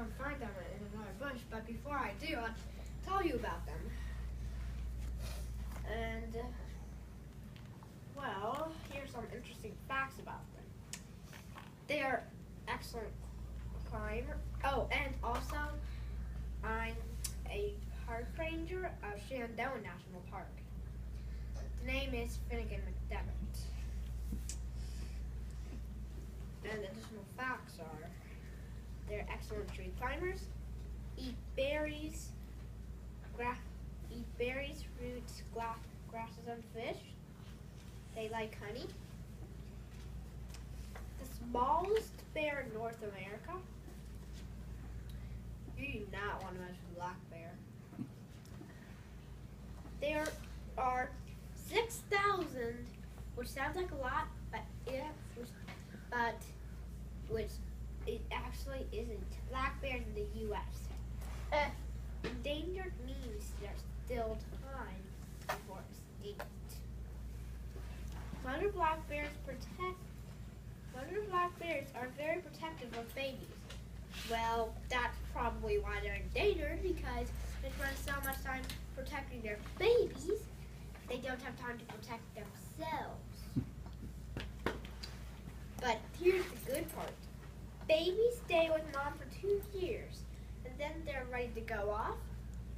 and find them in another bush, but before I do, I'll tell you about them. And, well, here's some interesting facts about them. They are excellent climber. Oh, and also, I'm a park ranger of Shenandoah National Park. The name is Finnegan McDevitt. And additional facts are, they're excellent tree climbers, eat berries, roots, grasses, and fish. They like honey. The smallest bear in North America. You do not want to mess with a black bear. There are 6,000, which sounds like a lot, but it actually isn't. Black bears in the U.S. Endangered means there's still time before extinct. Mother black bears are very protective of babies. Well, that's probably why they're endangered, because they spend so much time protecting their babies, they don't have time to protect themselves. But here's the good part. Babies stay with mom for 2 years, and then they're ready to go off,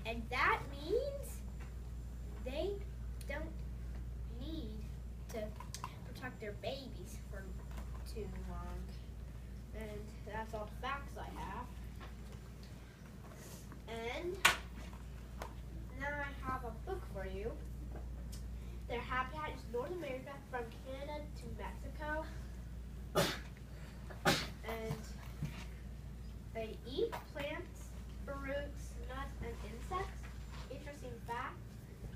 and that means they don't need to protect their babies for too long. And that's all the facts I have. And now I have a book for you. Their habitat is North America from Canada to Mexico. And they eat plants, fruits, nuts, and insects. Interesting fact,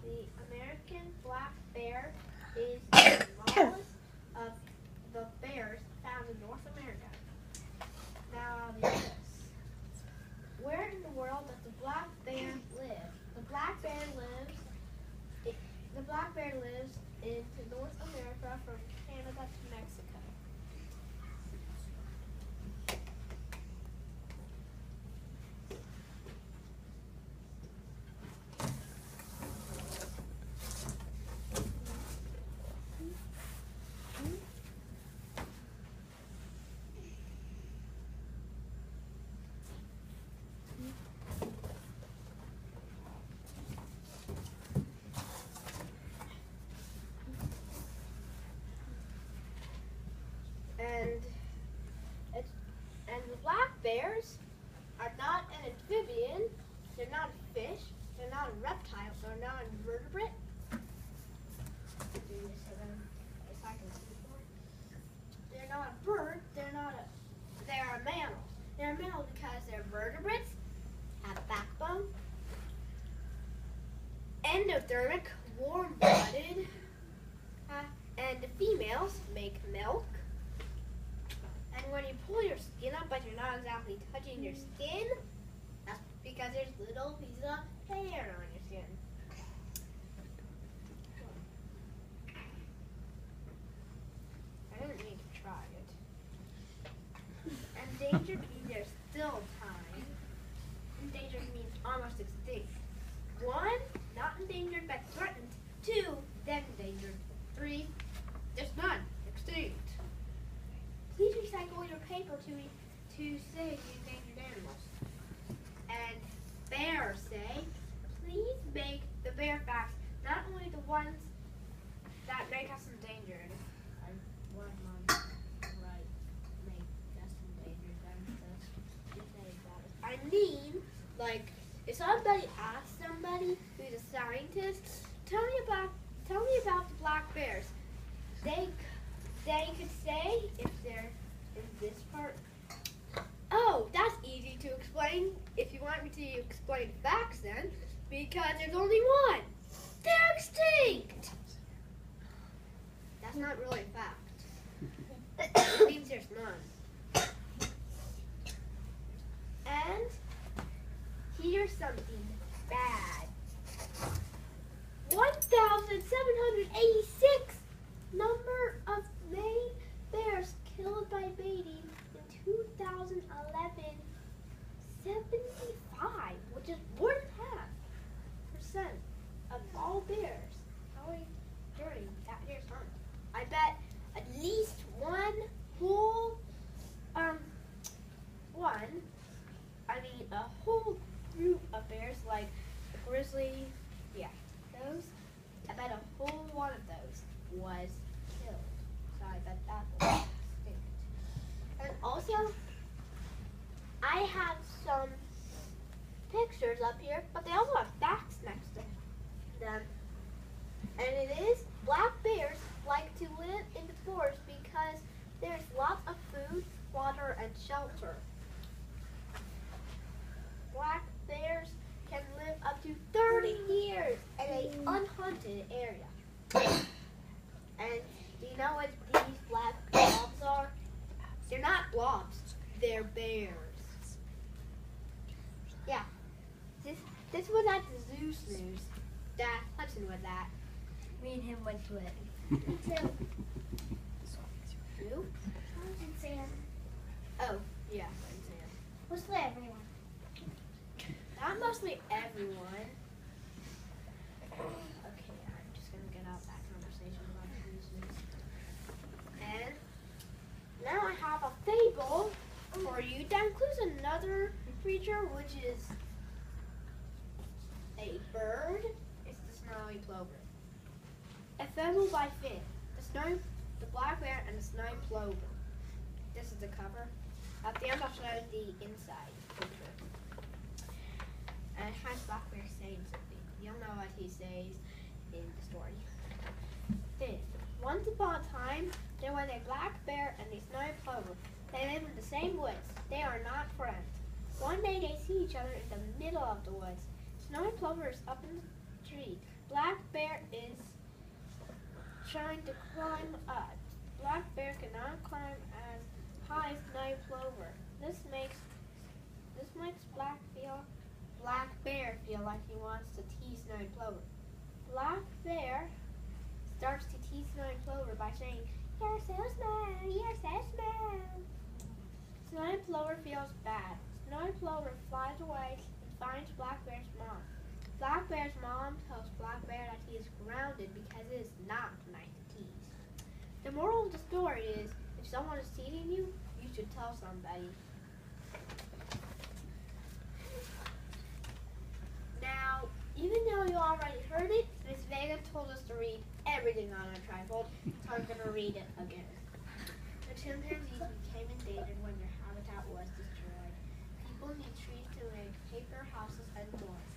the American black bear is the smallest of the bears found in North America. Now this. Where in the world does the black bear live? The black bear lives in North America from Canada to Mexico. And the black bears are not an amphibian, they're not a fish, they're not a reptile, they're not an invertebrate. They're not a bird, they're a mammal. They're a mammal because they're vertebrates, have a backbone, endothermic, warm-blooded, and the females make milk. And when you pull your skin up, but you're not exactly touching your skin, that's because there's little pieces of hair on your skin. I didn't need to try it. Endangered means there's still time. Endangered means almost extinct. 1, not endangered but threatened. 2, then endangered. 3, there's none, extinct. Please recycle your paper to save the endangered animals. And bears say, please make the bear facts, not only the ones that make us endangered. What am I right? Make us endangered. I mean, like, if somebody asks somebody who's a scientist, tell me about the black bears. They could say, if they're in this part, oh, that's easy to explain. If you want me to explain facts then, because there's only one. They're extinct. That's not really a fact. It means there's none. And here's something bad. 1,786 number of Maine bears killed by mating in 2011. a whole group of bears, like a grizzly, those. I bet a whole one of those was killed. So I bet that was extinct. And also, I have some pictures up here, but they also have facts next to them. And it is, black bears like to live in the forest because there's lots of food, water, and shelter. Black bears can live up to 30 years in an unhunted area. And do you know what these black blobs are? They're not blobs, they're bears. Yeah, this was at the Zoo Snooze that Hudson was at. Me and him went to it. Me too. Who? And Sam. Oh, yeah, and Sam. Mostly everyone. Not mostly everyone. Okay, I'm just gonna get out that conversation about the Zoo Snooze. And now I have a fable for you that includes another creature, which is a bird. It's the snowy plover. A fable by Finn. The black bear and the snowy plover. This is the cover. At the end I'll show you the inside picture. And it has black bear saying something. You'll know what he says in the story. Finn. Once upon a time, there was a black bear and a snowy plover. They live in the same woods. They are not friends. One day they see each other in the middle of the woods. Snowy plover is up in the tree. Black bear is trying to climb up. Black bear cannot climb as high as snowy plover. This makes black bear feel like he wants to tease snowy plover. Black bear starts to tease snowy plover by saying, "You're so small, you're so small." Snowy plover feels bad. Snowy plover flies away and finds Black Bear's mom. Black Bear's mom tells Black Bear that he is grounded because it is not nice to tease. The moral of the story is, if someone is teasing you, you should tell somebody. Now, even though you already heard it, Miss Vega told us to read everything on our trifold, so I'm going to read it again. The chimpanzees became endangered when their habitat was destroyed. People need trees to make paper, houses, and doors.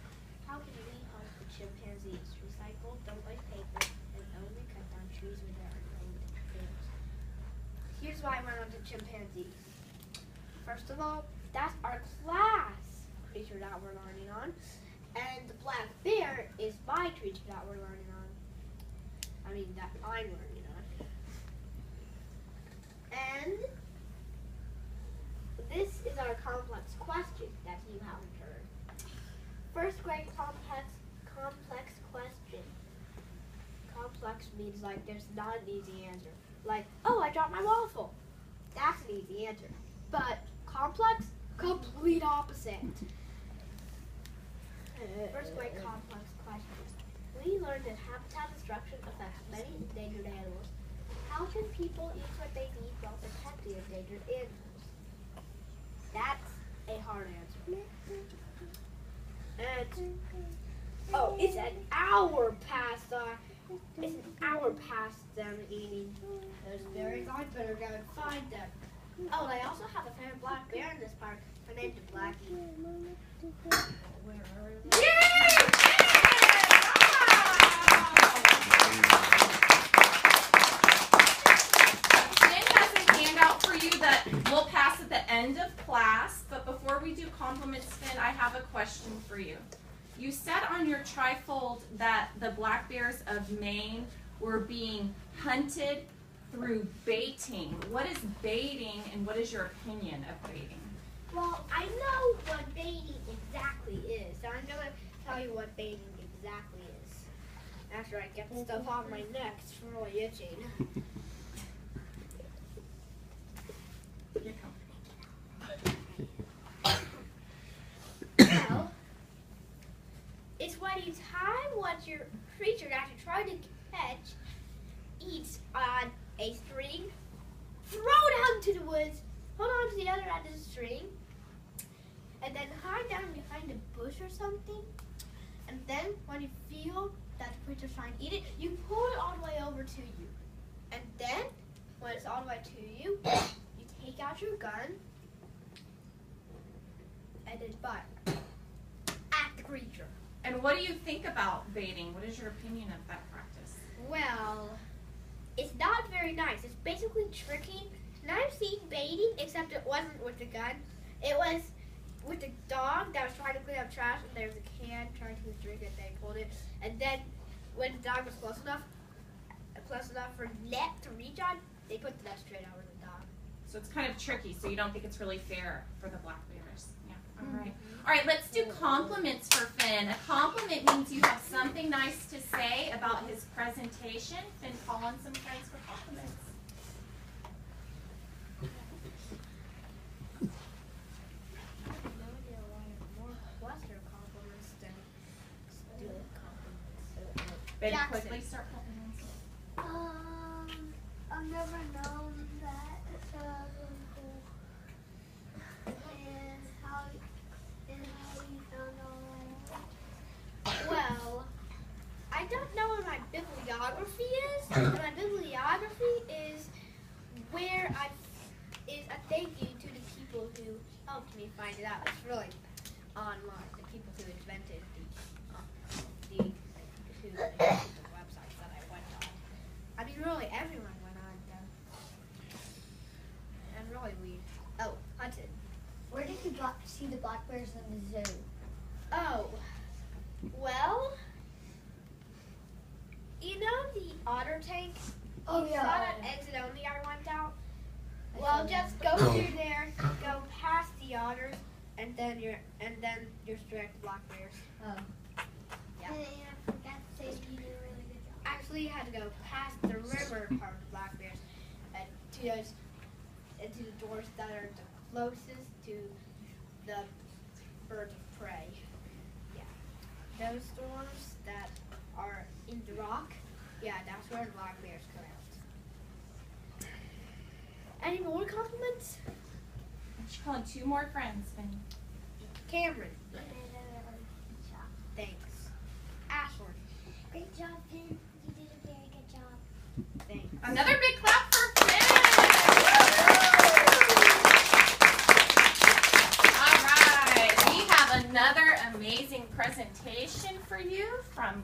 How can we help the chimpanzees? Recycle, don't waste paper, and only cut down trees where there are no things. Here's why we're on to chimpanzees. First of all, that's our class creature that we're learning on. And the black bear is my creature that we're learning on. That I'm learning on. And this is our complex question that you haven't heard. First grade complex question. Complex means like there's not an easy answer. Like, oh, I dropped my waffle. That's an easy answer. But complex, complete opposite. First grade complex question. We learned that habitat destruction affects many endangered animals. How can people eat what they need while protecting endangered animals? That's a hard answer. And it's an hour past them eating those berries. I better go and find them. Oh, they also have a favorite black bear in this park. Her name's Blackie. Where are they? Finn has a handout for you that we'll pass at the end of class, but before we do compliments, Finn, I have a question for you. You said on your trifold that the black bears of Maine were being hunted through baiting. What is baiting, and what is your opinion of baiting? Well, I know what baiting exactly is, so I'm going to tell you what baiting exactly is. After I get the stuff off my neck, it's really itching. Well, it's when you tie what your creature that you're trying to catch eats on a string, throw it out into the woods, hold on to the other end of the string, and then hide down behind a bush or something. And then when you feel that the creature's trying to eat it, you pull it all the way over to you. And then when it's all the way to you, you take out your gun and then fire at the creature. And what do you think about baiting? What is your opinion of that practice? Well, it's not very nice. It's basically tricking. And I've seen baiting, except it wasn't with the gun. It was with the dog that was trying to clean up trash, and there was a can trying to drink it. They pulled it, and then when the dog was close enough for net to reach on, they put the net straight over the dog. So it's kind of tricky, so you don't think it's really fair for the black bears. Yeah. All right. All right, let's do compliments for Finn. A compliment means you have something nice to say about his presentation. Finn, call on some friends for compliments. I have no idea why more Western compliments than stupid compliments. Ben, Jackson. quickly start putting hands. I've never known that, so that's really cool. And how you found all that. Well, I don't know what my bibliography is, but my bibliography is where is a thank you to the people who helped me find it out. It's really online, the people who invented the websites that I went on. I mean, really, everyone went on them. And really, Hudson. Where did you see the black bears in the zoo? Oh, well, you know the otter tank? Oh, You yeah. saw that exit only I went out? Well, just go through there, go past the otters, and then you're straight to black bears. Oh. Yeah. And I forgot to say you did a really good job. Actually, you had to go past the river part of the black bears and to the doors that are the closest to the birds of prey. Yeah. Those doors that are in the rock, yeah, that's where the black bears come out. Any more compliments? She's calling two more friends, Finn. Cameron, You did a really good job. thanks. Ashford, Great job, Finn. You did a very good job. thanks. Another big clap for Finn! All right, we have another amazing presentation for you from